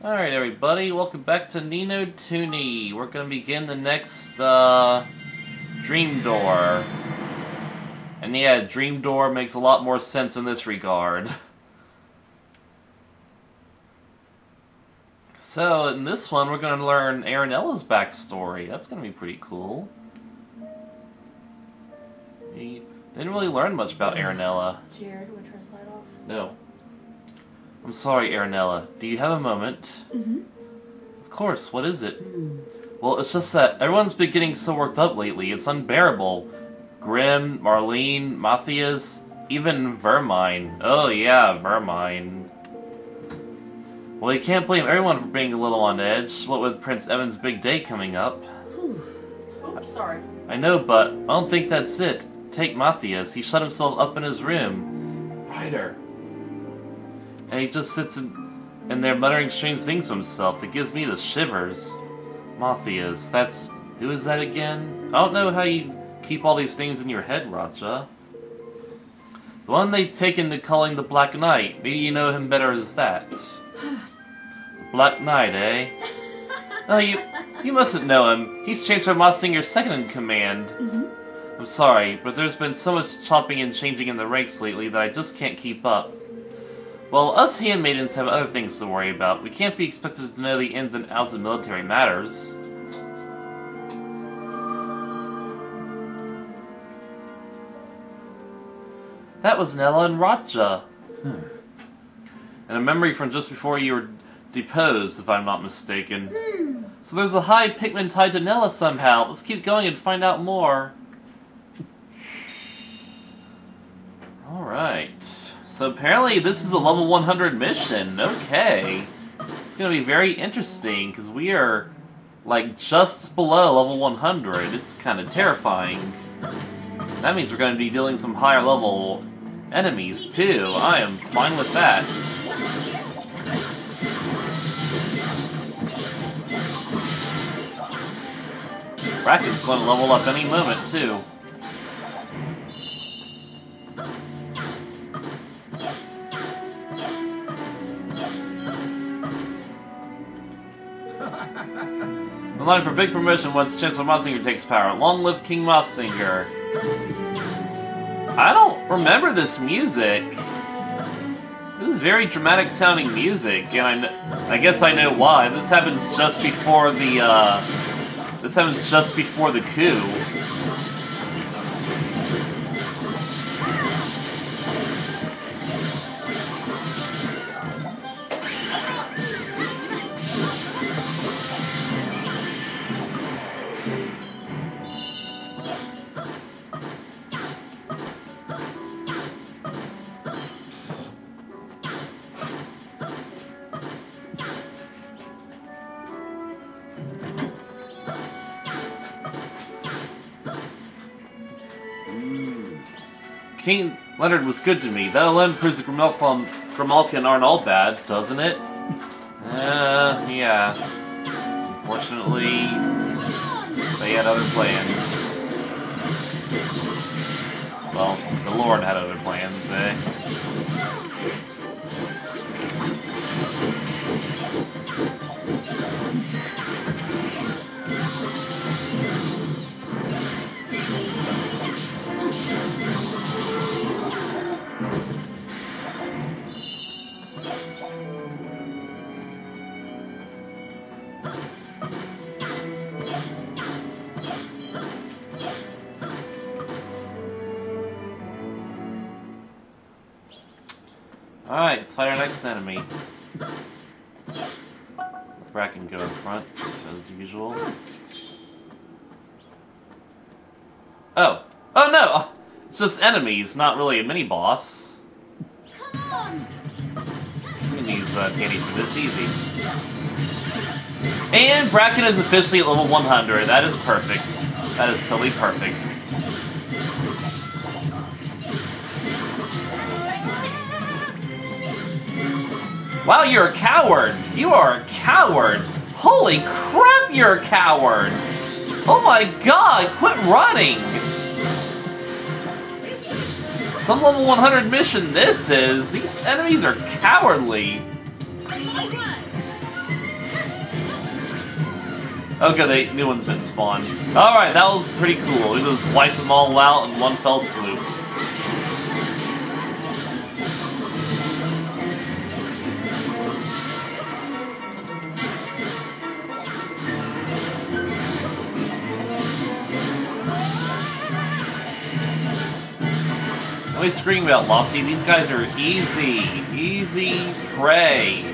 Alright everybody, welcome back to Kuni II. We're gonna begin the next, Dream Door. And yeah, Dream Door makes a lot more sense in this regard. So, in this one, we're gonna learn Aranella's backstory. That's gonna be pretty cool. We didn't really learn much about Aranella. Jared, would turn slide off? No. I'm sorry, Aranella. Do you have a moment? Mm-hmm. Of course, what is it? Well, it's just that everyone's been getting so worked up lately. It's unbearable. Grim, Marlene, Matthias, even Vermine. Oh yeah, Vermine. Well, you can't blame everyone for being a little on edge, what with Prince Evan's big day coming up. Oh, sorry. I know, but I don't think that's it. Take Matthias. He shut himself up in his room. Ryder. And he just sits in there muttering strange things to himself. It gives me the shivers. Matthias, that's... who is that again? I don't know how you keep all these names in your head, Raja. The one they've taken to calling the Black Knight. Maybe you know him better as that. Black Knight, eh? Oh, you mustn't know him. He's Chancellor Mossinger's second-in-command. I'm sorry, but there's been so much chopping and changing in the ranks lately that I just can't keep up. Well, us handmaidens have other things to worry about. We can't be expected to know the ins and outs of military matters. That was Nella and Raja. And a memory from just before you were deposed, if I'm not mistaken. So there's a high Pikmin tied to Nella somehow. Let's keep going and find out more. Alright. So apparently this is a level 100 mission. Okay. It's going to be very interesting, because we are, like, just below level 100. It's kind of terrifying. That means we're going to be dealing some higher level enemies, too. I am fine with that. Bracken's going to level up any moment, too. In line for big promotion once Chancellor Mossinger takes power. Long live King Mossinger. I don't remember this music. This is very dramatic sounding music, and I guess I know why. This happens just before the, coup. King Leonard was good to me. That alone proves that Grimalkin aren't all bad, doesn't it? Yeah. Unfortunately, they had other plans. Well, the Lord had other plans, eh? Alright, let's fight our next enemy. Bracken go in front, as usual. Oh. Oh no! It's just enemies, not really a mini-boss. Come on! We can use Tanny for this easy. And Bracken is officially at level 100. That is perfect. That is totally perfect. Wow, you're a coward! You are a coward! Holy crap, you're a coward! Oh my god, quit running! Some level 100 mission this is! These enemies are cowardly! Okay, new ones didn't spawn. Alright, that was pretty cool. We just wiped them all out in one fell swoop. Let me scream about Lofty. These guys are easy. Easy prey.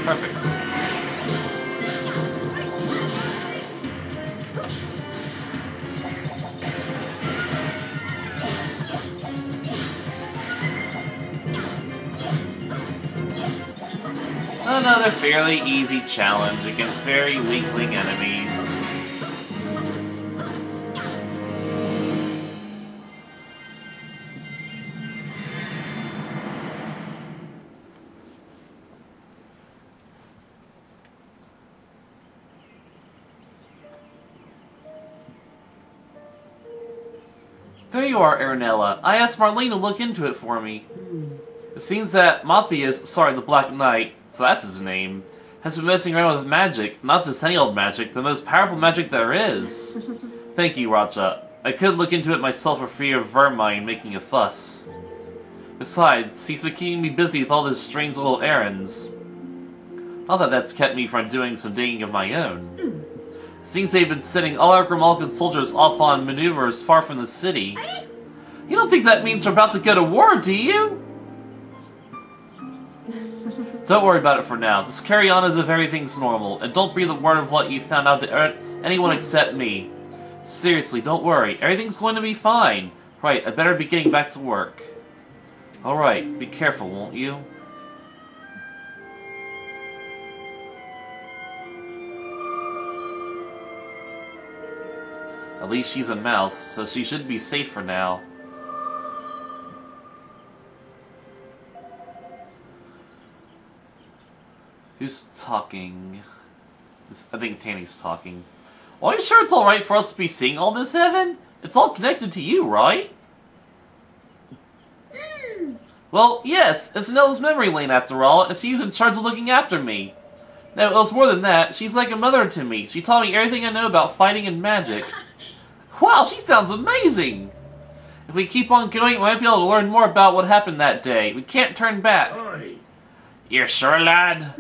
Perfect. Another fairly easy challenge against very weakling enemies. There you are, Aranella. I asked Marlene to look into it for me. It seems that Matthias, sorry, the Black Knight, so that's his name, has been messing around with magic. Not just any old magic, the most powerful magic there is. Thank you, Raja. I couldn't look into it myself for fear of Vermine making a fuss. Besides, he's been keeping me busy with all his strange little errands. Not that that's kept me from doing some digging of my own. Seems they've been sending all our Grimalkin soldiers off on maneuvers far from the city. You don't think that means we're about to go to war, do you? Don't worry about it for now. Just carry on as if everything's normal, and don't breathe a word of what you found out to anyone except me. Seriously, don't worry. Everything's going to be fine. Right, I better be getting back to work. Alright, be careful, won't you? At least she's a mouse, so she should be safe for now. Who's talking? I think Tanny's talking. Well, are you sure it's alright for us to be seeing all this, Evan? It's all connected to you, right? Well, yes, it's Anella's memory lane after all, and she's in charge of looking after me. No, it was more than that. She's like a mother to me. She taught me everything I know about fighting and magic. Wow, she sounds amazing! If we keep on going, we might be able to learn more about what happened that day. We can't turn back. Aye. You're sure, lad?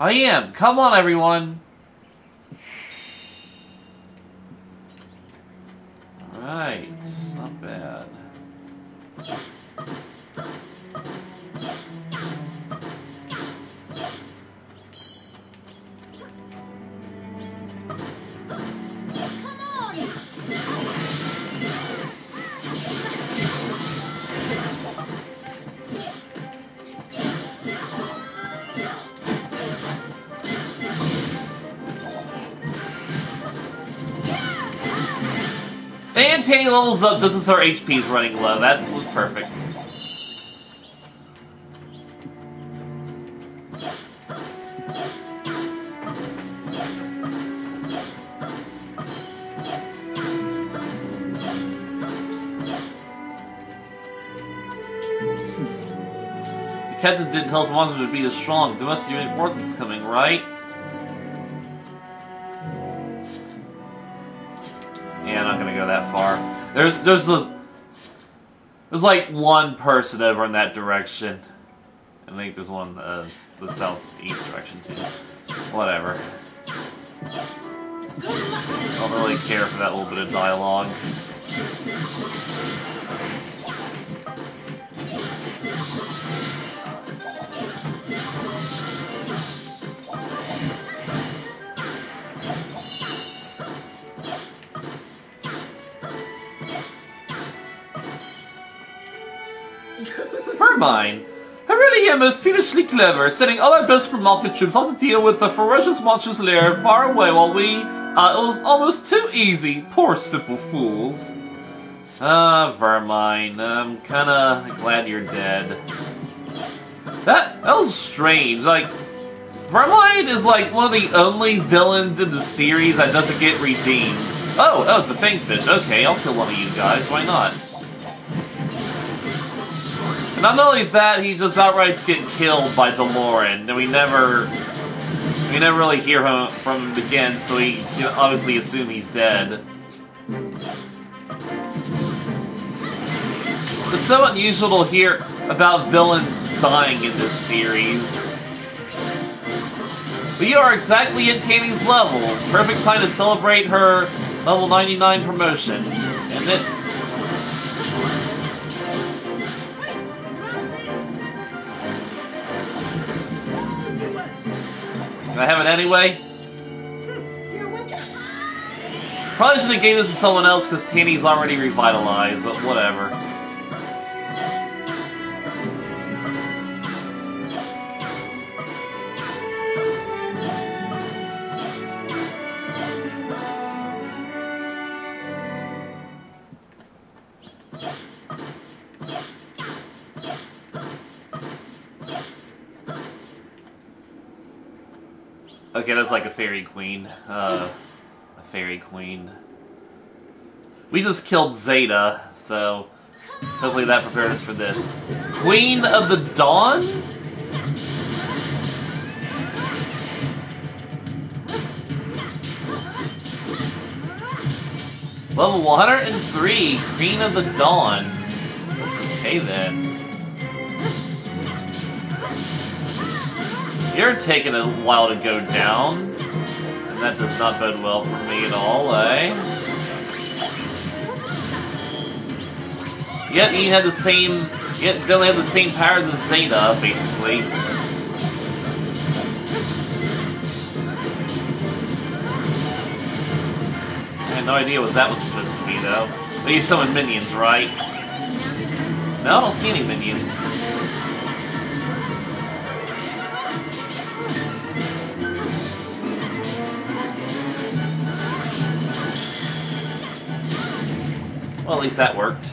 I am. Come on, everyone. Alright, not bad. And Tanny levels up just as her HP is running low. That was perfect. The captain didn't tell us monsters would be this strong. There must be reinforcements coming, right? Yeah, I'm not gonna go that far. There's like one person over in that direction. I think there's one the southeast direction too. Whatever. I don't really care for that little bit of dialogue. Vermine. I really am most fiendishly clever, sending all our best market troops on to deal with the ferocious monstrous lair far away while we, it was almost too easy. Poor simple fools. Vermine, I'm kinda glad you're dead. That was strange, like, Vermine is like one of the only villains in the series that doesn't get redeemed. Oh, it's a Fangfish. Okay, I'll kill one of you guys, why not? And not only that, he just outright gets killed by DeLorean, and we never really hear from him again, so we can obviously assume he's dead. It's so unusual to hear about villains dying in this series. We are exactly at Tanny's level. Perfect time to celebrate her level 99 promotion. And it... Can I have it anyway? Probably should have gave this to someone else because Tanny's already revitalized, but whatever. Okay, that's like a fairy queen. A fairy queen. We just killed Zeta, so hopefully that prepared us for this. Queen of the Dawn? Level 103, Queen of the Dawn. Okay then. You're taking a while to go down, and that does not bode well for me at all, eh? Yet he had the same, yet they only have the same powers as Zeta, basically. I had no idea what that was supposed to be, though. But you summon minions, right? No, I don't see any minions. Well, at least that worked.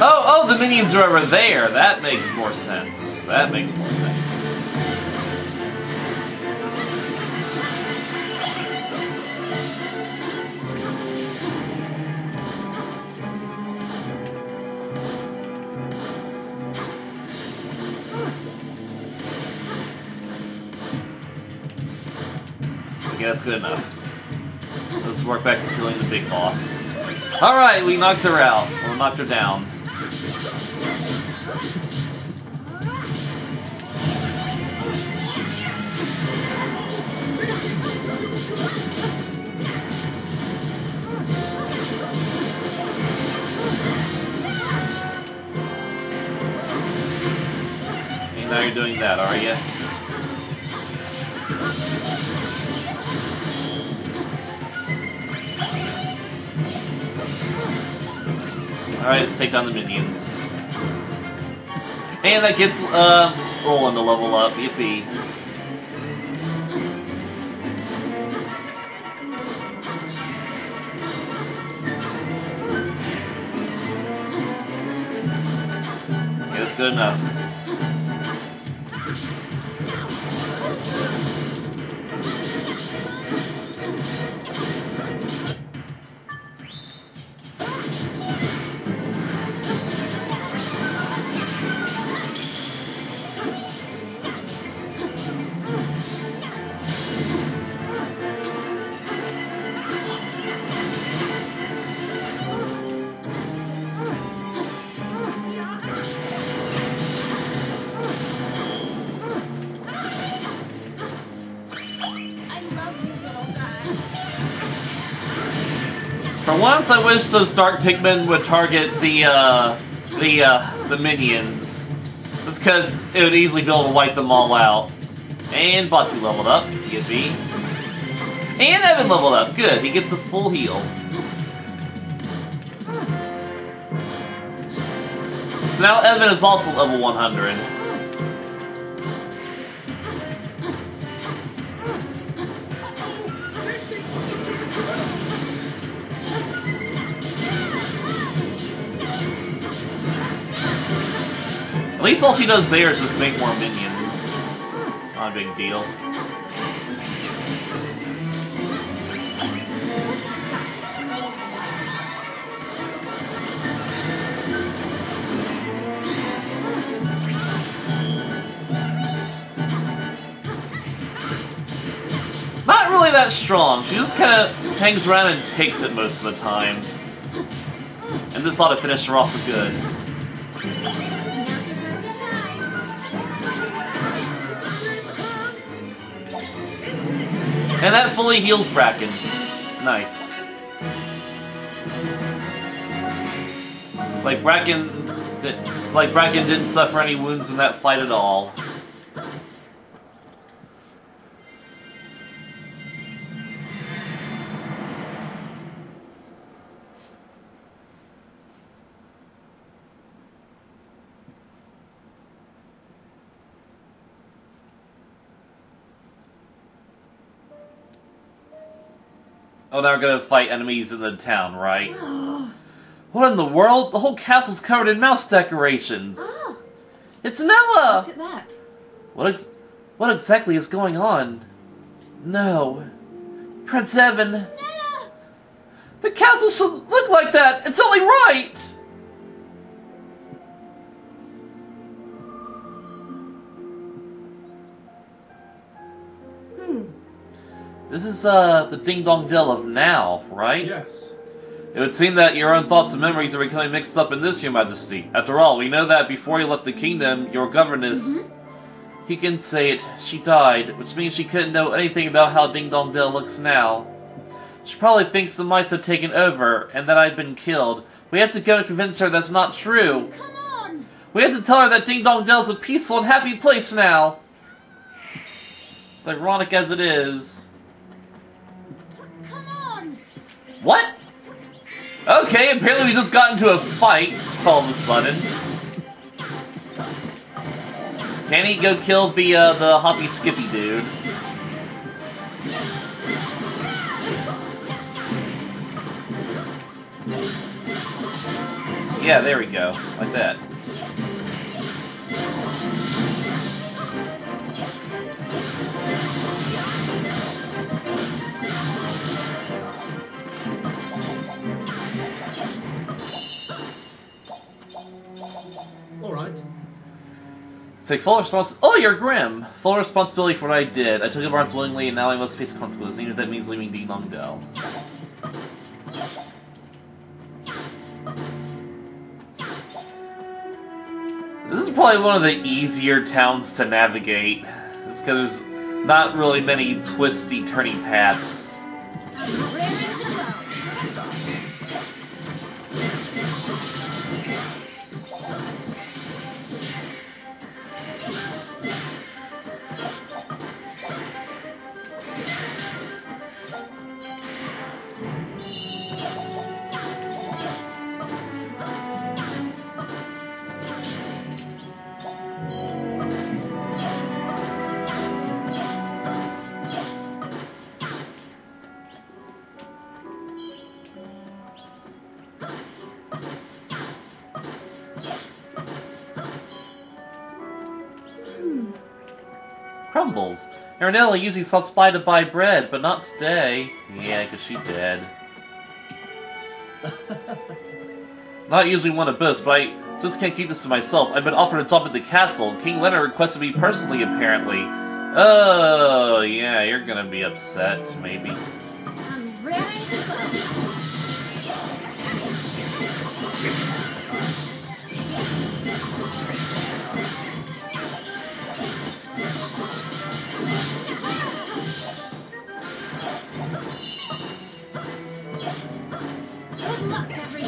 Oh, the minions are over there. That makes more sense. That makes more sense. Okay, that's good enough. Let's work back to killing the big boss. Alright, we knocked her out. Or knocked her down. Okay, now you're doing that, are you? Alright, let's take down the minions. And that gets, rolling to level up. Yippee. Okay, that's good enough. For once, I wish those Dark Pigmen would target the minions. Just because it would easily be able to wipe them all out. And Batu leveled up. Yippee. And Evan leveled up. Good. He gets a full heal. So now Evan is also level 100. At least all she does there is just make more minions. Not a big deal. Not really that strong. She just kind of hangs around and takes it most of the time. And this ought to finish her off for good. And that fully heals Bracken. Nice. It's like Bracken didn't suffer any wounds in that fight at all. Oh, now we're gonna fight enemies in the town, right? What in the world? The whole castle's covered in mouse decorations! Oh. It's Nella! Look at that. What exactly is going on? No. Prince Evan. Nella! The castle should look like that! It's only right! This is, the Ding-Dong Dell of now, right? Yes. It would seem that your own thoughts and memories are becoming mixed up in this, Your Majesty. After all, we know that before you left the kingdom, your governess... He can say it. She died, which means she couldn't know anything about how Ding-Dong Dell looks now. She probably thinks the mice have taken over, and that I've been killed. We have to go and convince her that's not true. Come on! We have to tell her that Ding-Dong Dell's a peaceful and happy place now. As ironic as it is. Come on! What? Okay, apparently we just got into a fight all of a sudden. Can he go kill the Hoppy Skippy dude? Yeah, there we go. Like that. Alright. Take full responsibility. Oh, you're Grim! Full responsibility for what I did. I took up arms willingly, and now I must face consequences, even if that means leaving Ding-Dong Dell. This is probably one of the easier towns to navigate. It's because there's not really many twisty, turny paths. Crumbles. Aranella usually stops by to buy bread, but not today. Yeah, because she's dead. Not usually one to boast, but I just can't keep this to myself. I've been offered a job at the castle. King Leonard requested me personally, apparently. Oh, yeah, you're gonna be upset, maybe. I'm raring to go.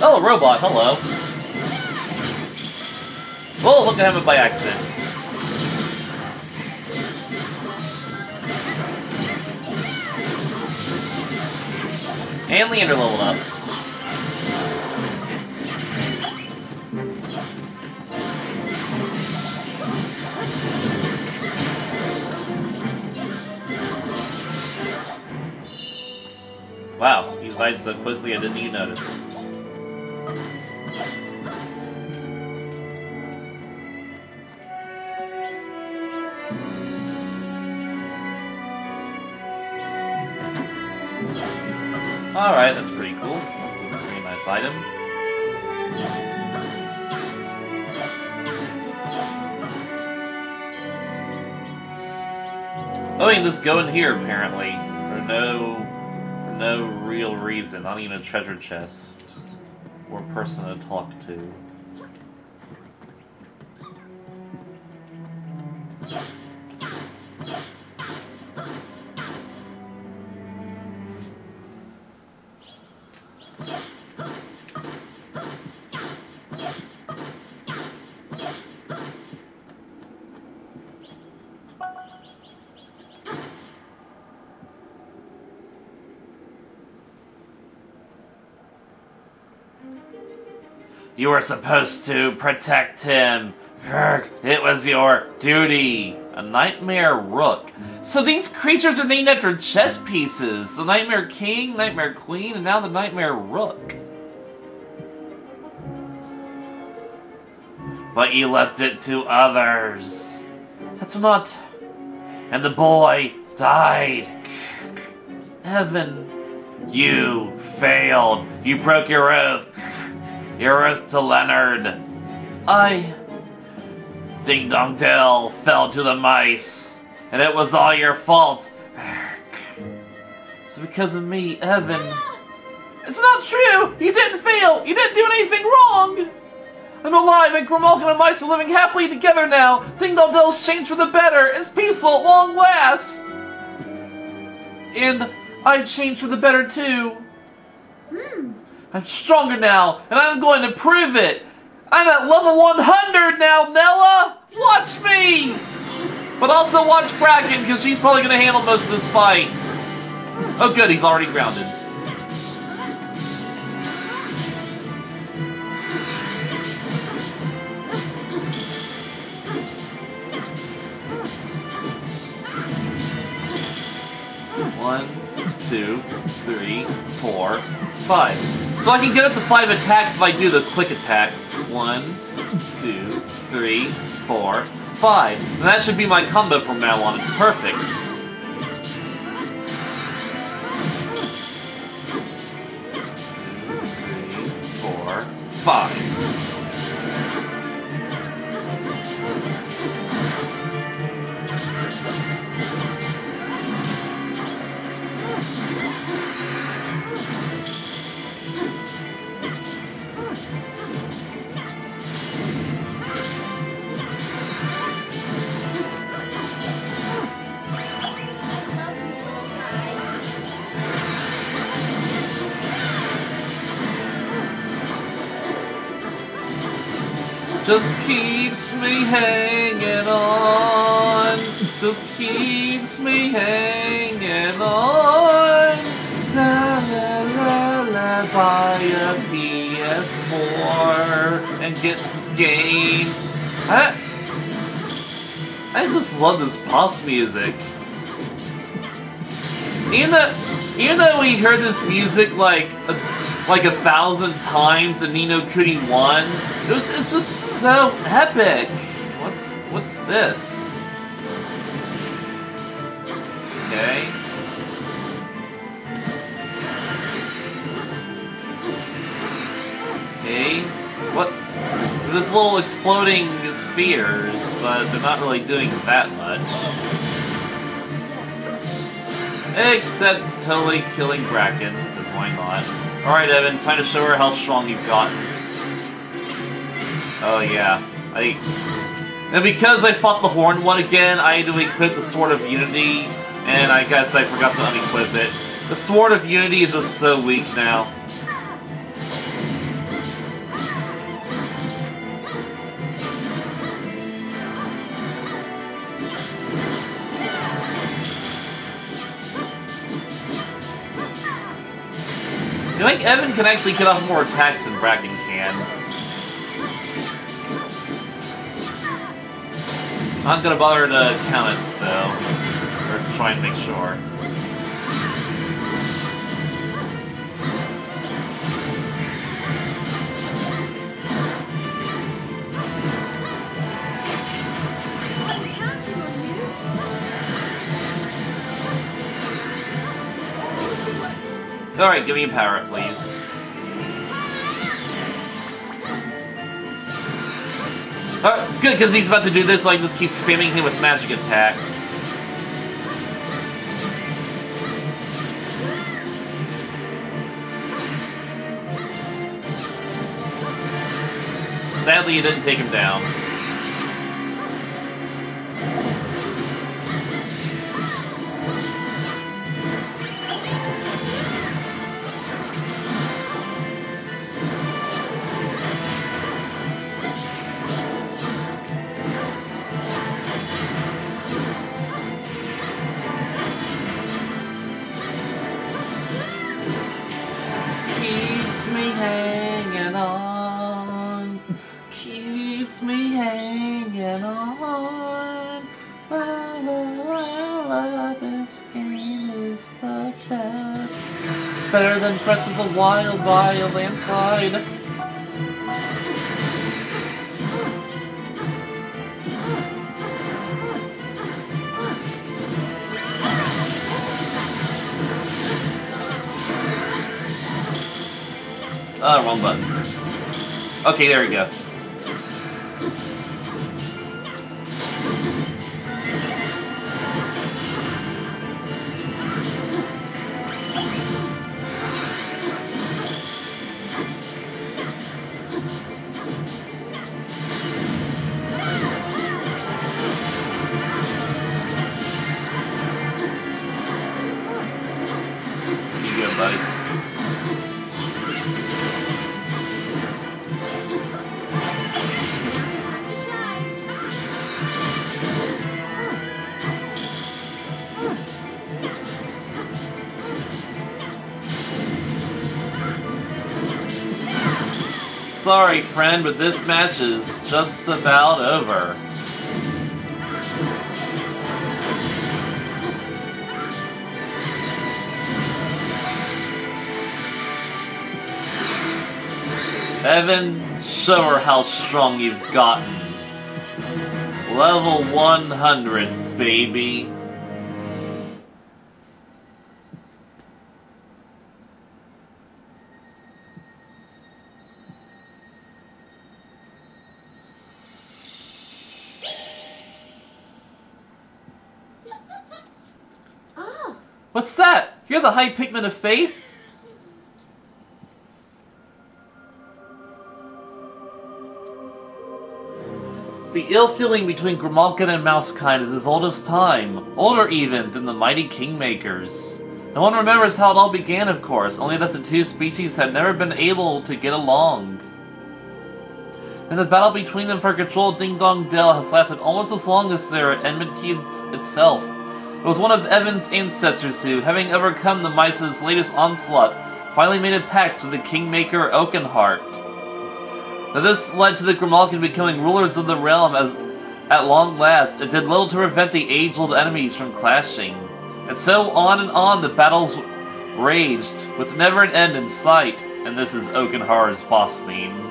Oh, a robot, hello. Oh, look at him by accident. And Leander leveled up. Wow, he died so quickly I didn't even notice. Alright, that's pretty cool. That's a pretty nice item. Oh, we can just go in here, apparently. For no real reason. Not even a treasure chest. Or a person to talk to. You were supposed to protect him. It was your duty. A Nightmare Rook. So these creatures are named after chess pieces. The Nightmare King, Nightmare Queen, and now the Nightmare Rook. But you left it to others. That's not... And the boy died. Evan, you failed. You broke your oath. Your oath to Leonard. Ding Dong Dell fell to the mice. And it was all your fault. It's because of me, Evan. It's not true! You didn't fail! You didn't do anything wrong! I'm alive, and Grimalkin and mice are living happily together now! Ding Dong Dell's changed for the better! It's peaceful at long last! And I changed for the better too. I'm stronger now, and I'm going to prove it! I'm at level 100 now, Nella! Watch me! But also watch Bracken, because she's probably going to handle most of this fight. Oh good, he's already grounded. One, two, three, four, 5. So I can get up to 5 attacks if I do the quick attacks. 1, 2, 3, 4, 5. And that should be my combo from now on. It's perfect. 2, 3, 4, 5. Just keeps me hanging on. Just keeps me hanging on. La la la la. Buy a PS4 and get this game. I just love this boss music. Even though we heard this music like 1,000 times in Ni no Kuni 1, it's just so epic. What's this? Okay. Okay. What? There's little exploding spheres, but they're not really doing that much. Except totally killing Bracken, because why not? Alright, Evan, time to show her how strong you've gotten. Oh, yeah. And because I fought the Horn one again, I had to equip the Sword of Unity, and I guess I forgot to unequip it. The Sword of Unity is just so weak now. I think Evan can actually get off more attacks than Bracken can. I'm not gonna bother to count it, though. Or try and make sure. Alright, give me a power up, please. Good, because he's about to do this, so I can just keep spamming him with magic attacks. Sadly, it didn't take him down. Keeps me hanging on. Keeps me hanging on. La, la, la, la, this game is the best. It's better than Breath of the Wild by a landslide. Oh, wrong button. Okay, there we go. You go, buddy. Sorry, friend, but this match is just about over. Evan, show her how strong you've gotten. Level 100, baby. What's that? You're the High Pigment of Faith? The ill feeling between Grimalkin and Mousekind is as old as time, older even than the mighty Kingmakers. No one remembers how it all began, of course, only that the two species had never been able to get along. And the battle between them for control of Ding Dong Dell has lasted almost as long as their enmity itself. It was one of Evan's ancestors who, having overcome the Mice's latest onslaught, finally made a pact with the Kingmaker Oakenheart. Now this led to the Grimalkin becoming rulers of the realm as, at long last, it did little to prevent the age-old enemies from clashing. And so on the battles raged, with never an end in sight, and this is Oakenheart's boss theme.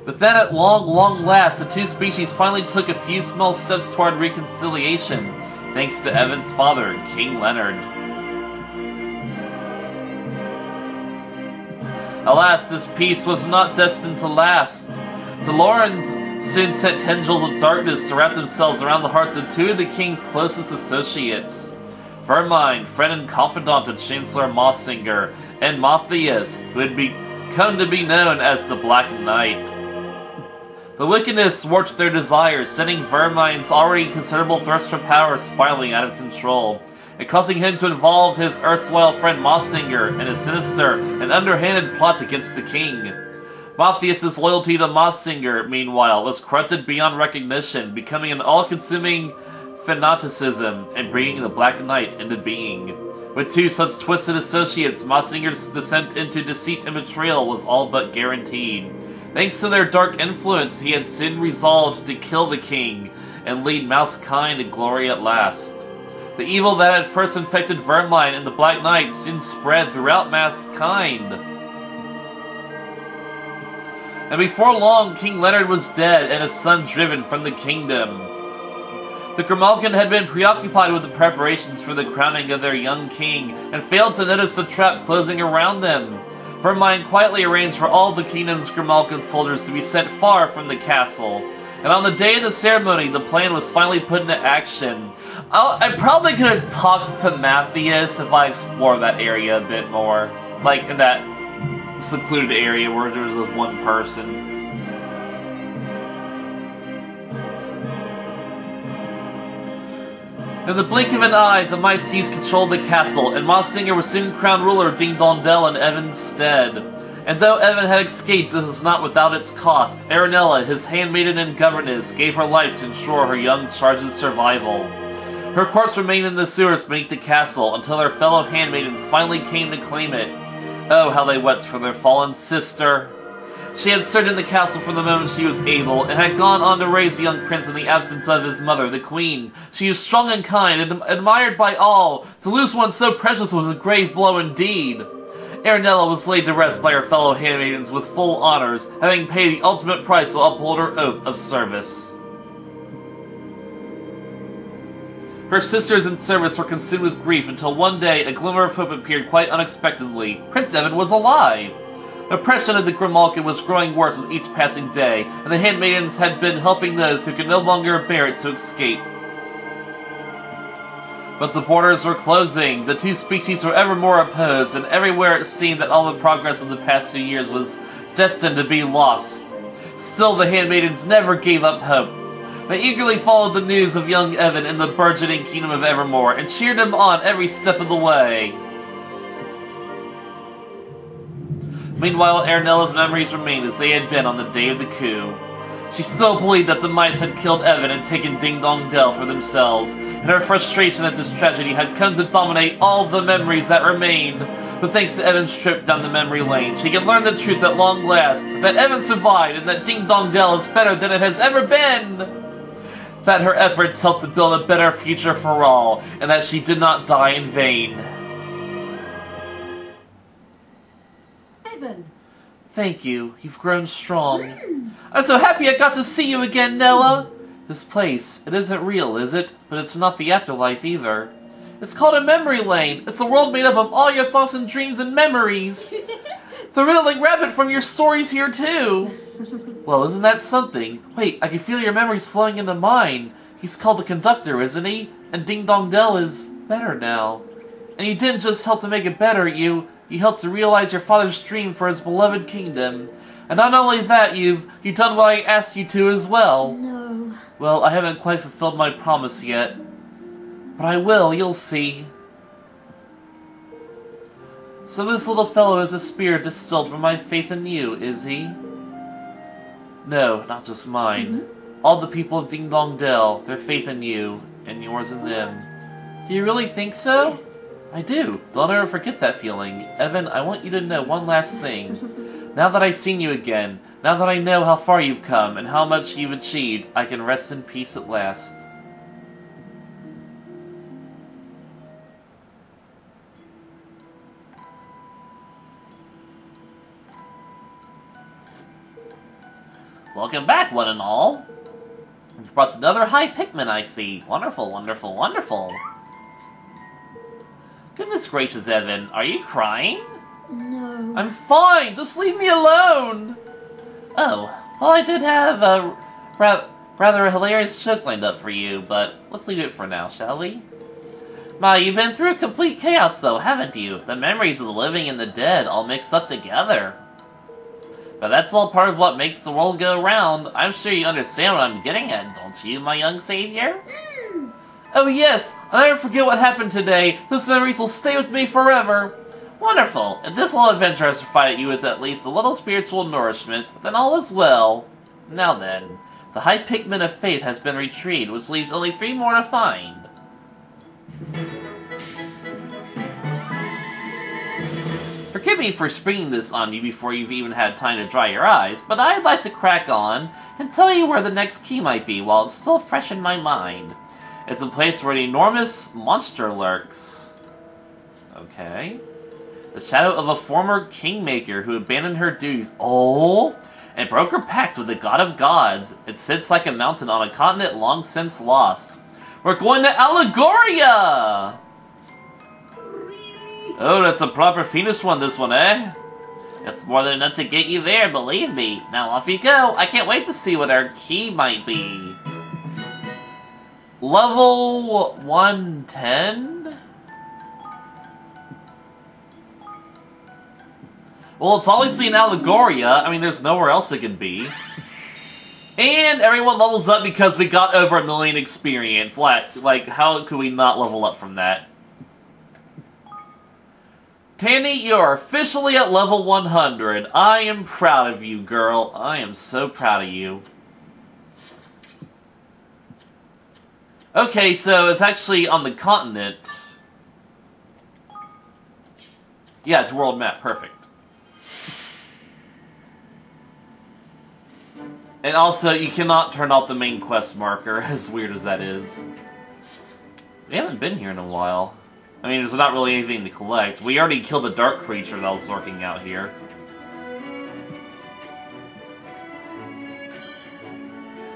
But then at long last, the two species finally took a few small steps toward reconciliation, thanks to Evan's father, King Leonard. Alas, this peace was not destined to last. The Lorens soon sent tendrils of darkness to wrap themselves around the hearts of two of the king's closest associates. Vermine, friend and confidant of Chancellor Mossinger, and Matthias, who had come to be known as the Black Knight. The wickedness warped their desires, sending Vermine's already considerable thirst for power spiraling out of control, and causing him to involve his erstwhile friend Mossinger in a sinister and underhanded plot against the king. Matthias' loyalty to Mossinger, meanwhile, was corrupted beyond recognition, becoming an all-consuming fanaticism and bringing the Black Knight into being. With two such twisted associates, Massinger's descent into deceit and betrayal was all but guaranteed. Thanks to their dark influence, he had soon resolved to kill the king and lead Mousekind to glory at last. The evil that had first infected Vermine and the Black Knight soon spread throughout Mousekind. And before long, King Leonard was dead and his son driven from the kingdom. The Grimalkin had been preoccupied with the preparations for the crowning of their young king and failed to notice the trap closing around them. Vermine quietly arranged for all the kingdom's Grimalkin soldiers to be sent far from the castle. And on the day of the ceremony, the plan was finally put into action. I probably could have talked to Matthias if I explored that area a bit more. Like, in that secluded area where there was just one person. In the blink of an eye, the mice seized control of the castle, and Mossinger was soon crowned ruler of Ding Dong Dell in Evan's stead. And though Evan had escaped, this was not without its cost. Aranella, his handmaiden and governess, gave her life to ensure her young charge's survival. Her corpse remained in the sewers beneath the castle until their fellow handmaidens finally came to claim it. Oh, how they wept for their fallen sister. She had served in the castle from the moment she was able, and had gone on to raise the young prince in the absence of his mother, the queen. She was strong and kind, and admired by all. To lose one so precious was a grave blow indeed. Aranella was laid to rest by her fellow handmaidens with full honors, having paid the ultimate price to uphold her oath of service. Her sisters in service were consumed with grief until one day a glimmer of hope appeared quite unexpectedly. Prince Evan was alive! Oppression of the Grimalkin was growing worse with each passing day, and the handmaidens had been helping those who could no longer bear it to escape. But the borders were closing, the two species were ever more opposed, and everywhere it seemed that all the progress of the past few years was destined to be lost. Still, the handmaidens never gave up hope. They eagerly followed the news of young Evan in the burgeoning kingdom of Evermore, and cheered him on every step of the way. Meanwhile, Aranella's memories remained as they had been on the day of the coup. She still believed that the mice had killed Evan and taken Ding Dong Dell for themselves, and her frustration at this tragedy had come to dominate all the memories that remained. But thanks to Evan's trip down the memory lane, she could learn the truth at long last, that Evan survived and that Ding Dong Dell is better than it has ever been! That her efforts helped to build a better future for all, and that she did not die in vain. Evan. Thank you. You've grown strong. I'm so happy I got to see you again, Nella! This place, it isn't real, is it? But it's not the afterlife either. It's called a memory lane. It's a world made up of all your thoughts and dreams and memories. The riddling rabbit from your stories here too. Well, isn't that something? Wait, I can feel your memories flowing into mine. He's called the Conductor, isn't he? And Ding Dong Dell is better now. And you didn't just help to make it better, you helped to realize your father's dream for his beloved kingdom. And not only that, you've done what I asked you to as well. No. Well, I haven't quite fulfilled my promise yet. But I will, you'll see. So this little fellow is a spirit distilled from my faith in you, is he? No, not just mine. All the people of Ding Dong Dell, their faith in you, and yours in them. Do you really think so? Yes. I do. Don't ever forget that feeling. Evan, I want you to know one last thing. Now that I've seen you again, now that I know how far you've come and how much you've achieved, I can rest in peace at last. Welcome back, one and all. You've brought another high Pikmin, I see. Wonderful, wonderful, wonderful. Goodness gracious, Evan, are you crying? No. I'm fine, just leave me alone! Oh, well I did have a rather hilarious joke lined up for you, but let's leave it for now, shall we? Ma, you've been through complete chaos though, haven't you? The memories of the living and the dead all mixed up together. But that's all part of what makes the world go round. I'm sure you understand what I'm getting at, don't you, my young savior? Oh yes, I'll never forget what happened today. Those memories will stay with me forever. Wonderful. If this little adventure has provided you with at least a little spiritual nourishment, then all is well. Now then, the High Pikmin of Faith has been retrieved, which leaves only 3 more to find. me for springing this on you before you've even had time to dry your eyes, but I'd like to crack on and tell you where the next key might be while it's still fresh in my mind. It's a place where an enormous monster lurks. Okay. The shadow of a former kingmaker who abandoned her duties. Oh! And broke her pact with the god of gods. It sits like a mountain on a continent long since lost. We're going to Allegoria! Oh, that's a proper Venus one, this one, eh? It's more than enough to get you there, believe me. Now off you go. I can't wait to see what our key might be. Level 110? Well, it's obviously in Allegoria. I mean, there's nowhere else it can be. And everyone levels up because we got over 1 million experience. Like, how could we not level up from that? Tanny, you're officially at level 100. I am proud of you, girl. I am so proud of you. Okay, so it's actually on the continent. Yeah, it's world map. Perfect. And also, you cannot turn off the main quest marker, as weird as that is. We haven't been here in a while. I mean, there's not really anything to collect. We already killed the dark creature that was lurking out here.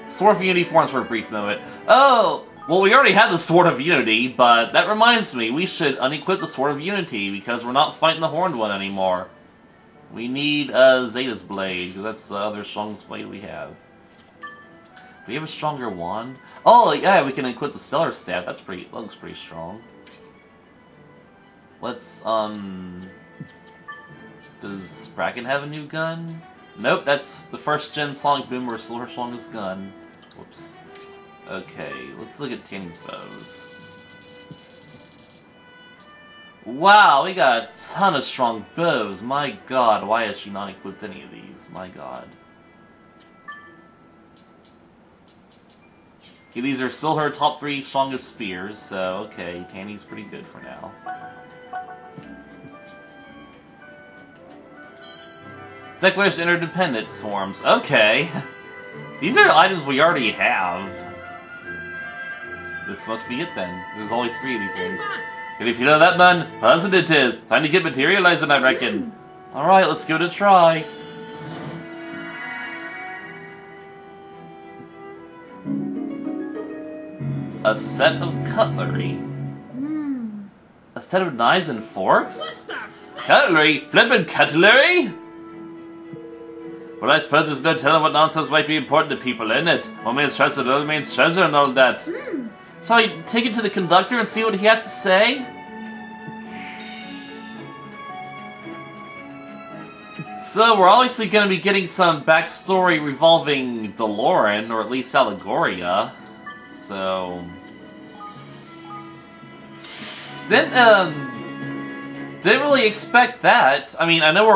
Sword of Unity forms for a brief moment. Oh! Well, we already had the Sword of Unity, but that reminds me, we should unequip the Sword of Unity, because we're not fighting the Horned One anymore. We need Zeta's Blade, because that's the other strongest blade we have. Do we have a stronger wand? Oh, yeah, we can equip the Stellar Staff. That looks pretty strong. Let's, does Bracken have a new gun? Nope, that's the first gen Sonic Boom or Silver Strongest gun. Whoops. Okay, let's look at Tanny's bows. Wow, we got a ton of strong bows. My god, why has she not equipped any of these? My god. Okay, these are still her top 3 strongest spears, so okay, Tanny's pretty good for now. Declaration of Interdependence forms. Okay. These are items we already have. This must be it then. There's always 3 of these things. And if you know that, man, pleasant it is. Time to get materializing, I reckon. Alright, let's give it a try. A set of cutlery. A set of knives and forks? Cutlery? Flippin' cutlery? Well, I suppose there's no telling what nonsense might be important to people, isn't it? One means treasure, the other means treasure and all that. Shall I take it to the conductor and see what he has to say? So, we're obviously going to be getting some backstory revolving DeLorean, or at least Allegoria. So... Didn't really expect that. I mean, I know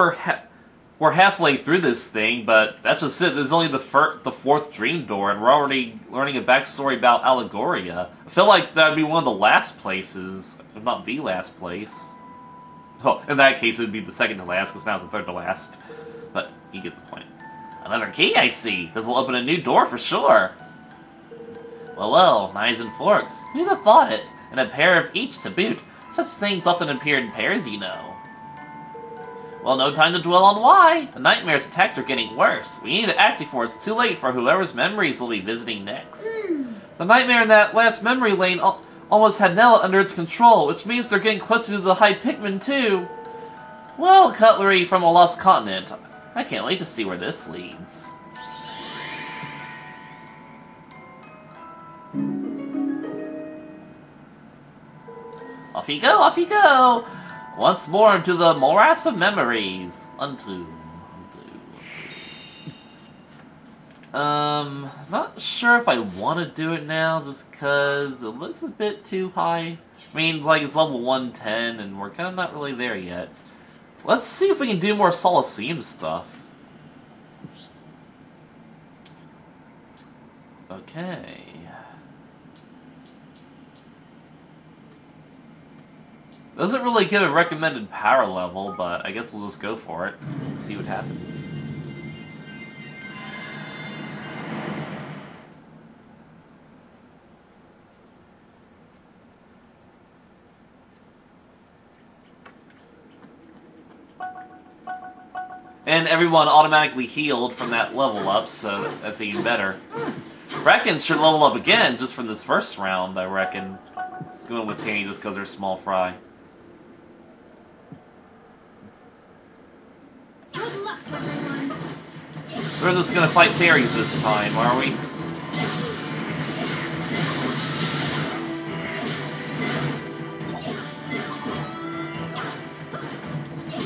we're halfway through this thing, but that's just it. There's only the 4th Dream Door, and we're already learning a backstory about Allegoria. I feel like that would be one of the last places, if not the last place. Well, in that case, it would be the second to last, because now it's the third to last. But you get the point. Another key, I see. This will open a new door for sure. Well, knives and forks. Who'd have thought it? And a pair of each to boot. Such things often appear in pairs, you know. Well, no time to dwell on why. The nightmare's attacks are getting worse. We need to act before it's too late for whoever's memories will be visiting next. The nightmare in that last memory lane almost had Nella under its control, which means they're getting closer to the High Pikmin too. Well, cutlery from a lost continent. I can't wait to see where this leads. Off you go, off you go! Once more into the morass of memories. Not sure if I want to do it now, just because it looks a bit too high. I mean, like, it's level 110, and we're kind of not really there yet. Let's see if we can do more Coliseum stuff. Okay. Doesn't really give a recommended power level, but I guess we'll just go for it and see what happens. And everyone automatically healed from that level up, so that's even better. Bracken should level up again just from this first round, I reckon. Just going with Tanny just because they're small fry. Good luck, everyone. We're just gonna fight fairies this time, are we?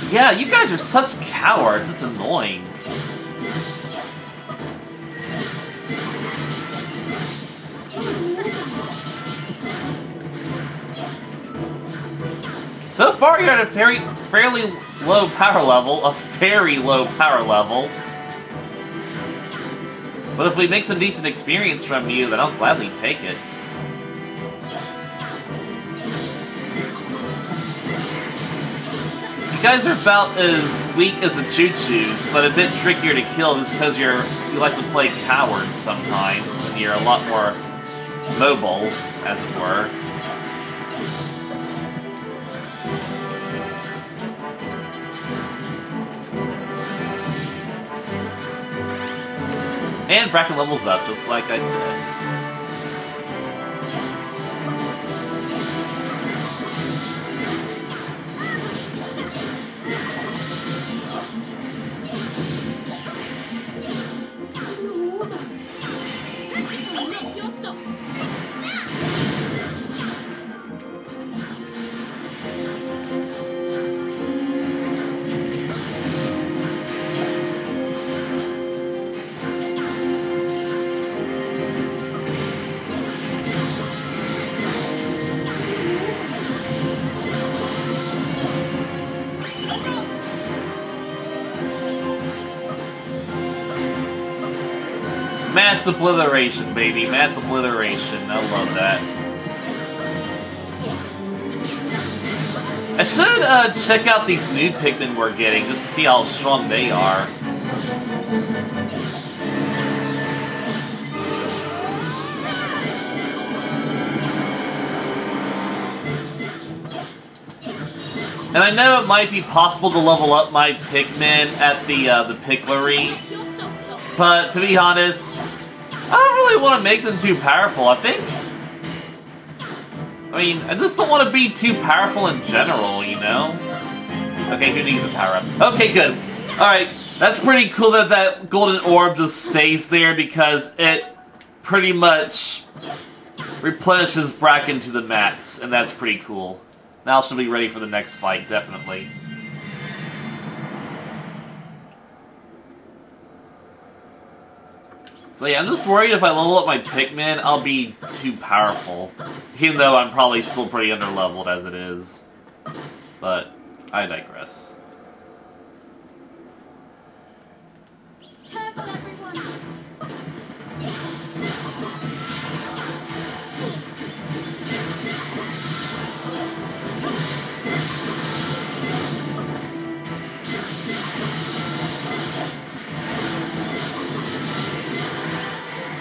Yeah, you guys are such cowards, it's annoying. So far you're at a fairly low power level, a very low power level. But if we make some decent experience from you, then I'll gladly take it. You guys are about as weak as the Choo-Choos, but a bit trickier to kill just because you like to play cowards sometimes, and you're a lot more mobile, as it were. And Bracken levels up, just like I said. Mass obliteration, baby. Mass obliteration. I love that. I should check out these new Pikmin we're getting just to see how strong they are. And I know it might be possible to level up my Pikmin at the Piclery, but to be honest, I don't really want to make them too powerful, I think. I mean, I just don't want to be too powerful in general, you know? Okay, who needs a power-up? Okay, good. Alright, that's pretty cool that that golden orb just stays there because it pretty much replenishes Bracken to the max, and that's pretty cool. Now she'll be ready for the next fight, definitely. So yeah, I'm just worried if I level up my Pikmin, I'll be too powerful. Even though I'm probably still pretty underleveled as it is. But, I digress. Careful, everyone.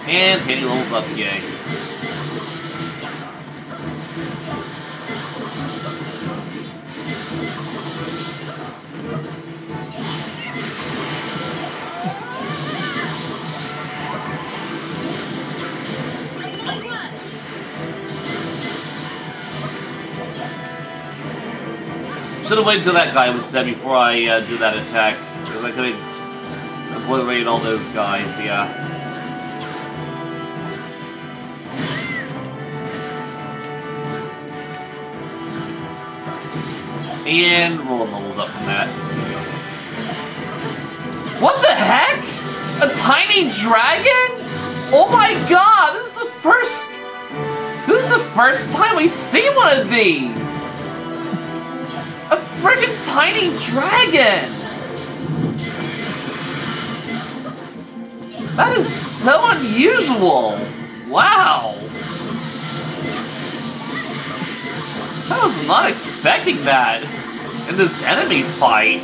And Penny rolls up, yay. Should have waited until that guy was dead before I did that attack, because I could have obliterated all those guys, yeah. And rolling levels up from that. What the heck? A tiny dragon? Oh my god, this is the first... This is the first time we see one of these! A friggin' tiny dragon! That is so unusual! Wow! That was was not expecting that in this enemy fight.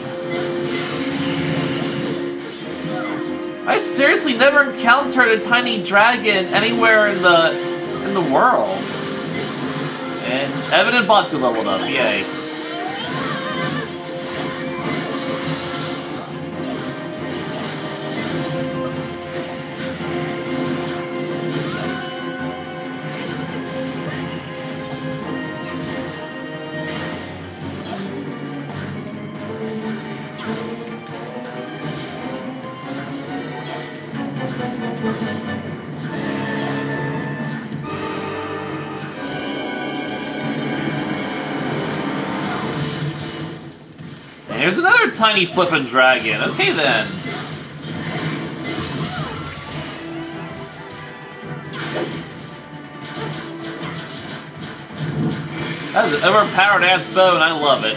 I seriously never encountered a tiny dragon anywhere in the world. And Evan and Batsu leveled up, yay. Here's another tiny flippin' dragon. Okay then. That's an overpowered ass bow and I love it.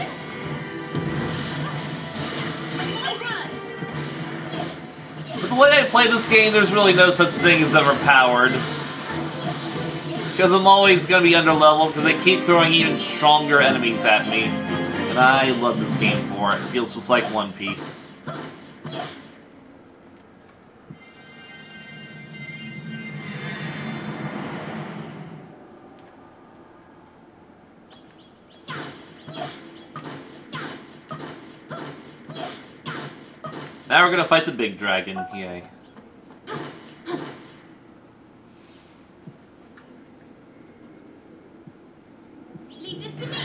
But the way I play this game, there's really no such thing as overpowered. Because I'm always going to be underleveled because they keep throwing even stronger enemies at me. And I love this game for it. It feels just like One Piece. Now we're gonna fight the big dragon, yay. Leave this to me.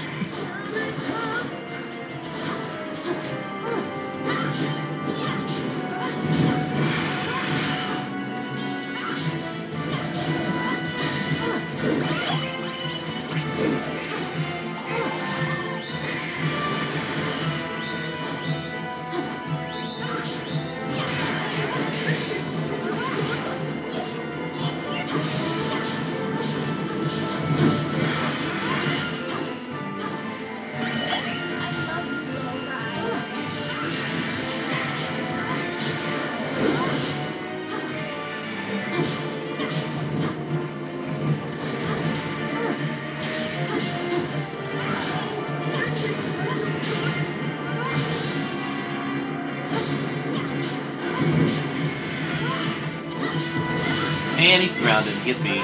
And he's grounded. Get me.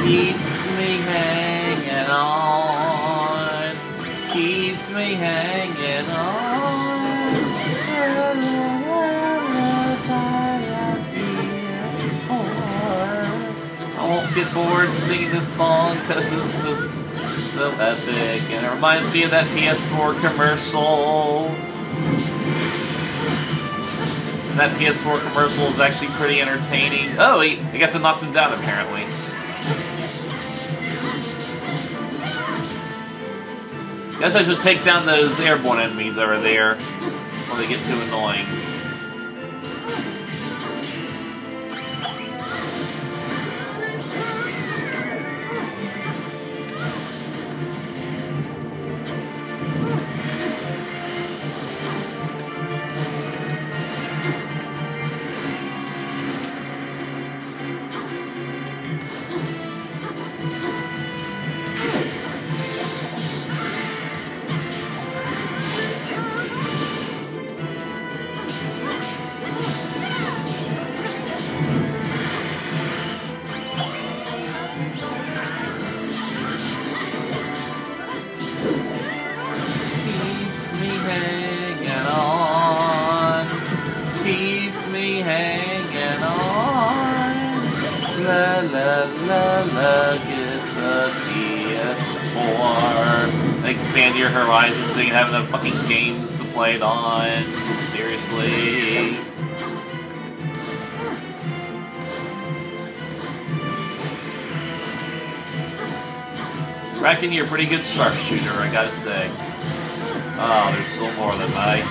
Keeps me hanging on. Keeps me hanging on. I won't get bored singing this song because it's just so epic, and it reminds me of that PS4 commercial. And that PS4 commercial is actually pretty entertaining. Oh, I guess I knocked him down apparently. Guess I should take down those airborne enemies over there before they get too annoying. Expand your horizons so you can have enough fucking games to play it on. Seriously. Reckon you're a pretty good sharpshooter, I gotta say. Oh, there's still more of them, mate.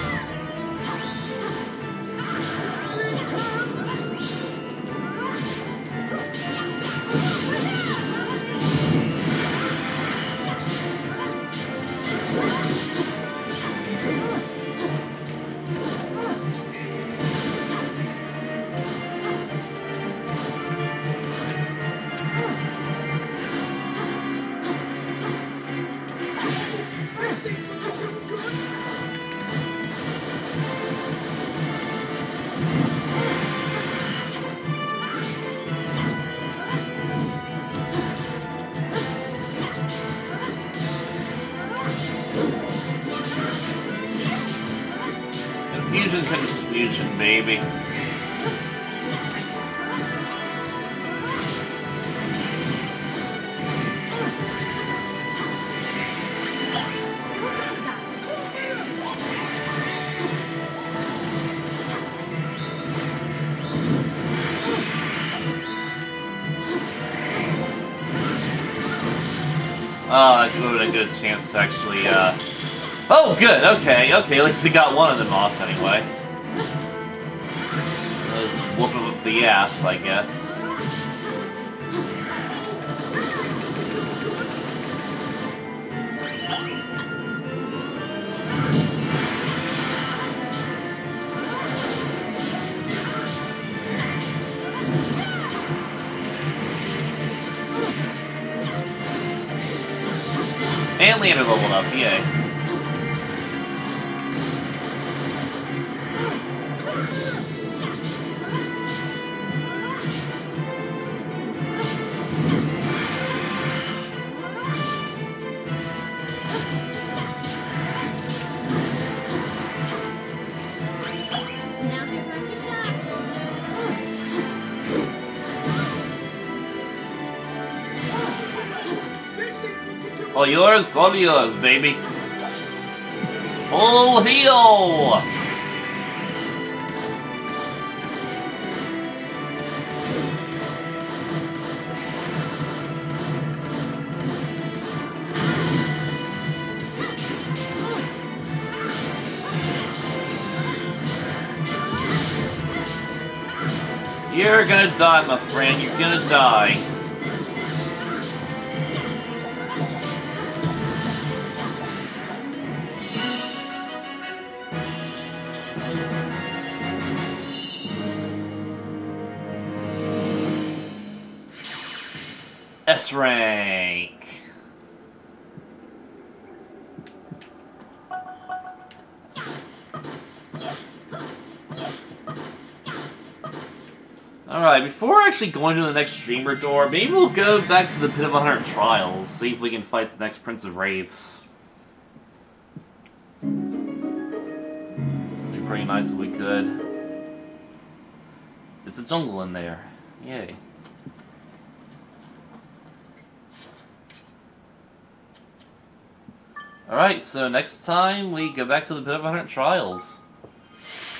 Transmutation, baby. Oh, that would have been a good chance to actually, Oh, good, okay, at least we got one of them off anyway. Let's whoop him up the ass, I guess. And Leander leveled up, yay. Now's your time to shine. All yours, baby. Full heal! You're gonna die, my friend. You're gonna die. S rank. Alright, before actually going to the next streamer door, maybe we'll go back to the Pit of 100 Trials, see if we can fight the next Prince of Wraiths. It'd be pretty nice if we could. It's a jungle in there. Yay. Alright, so next time we go back to the Pit of 100 Trials.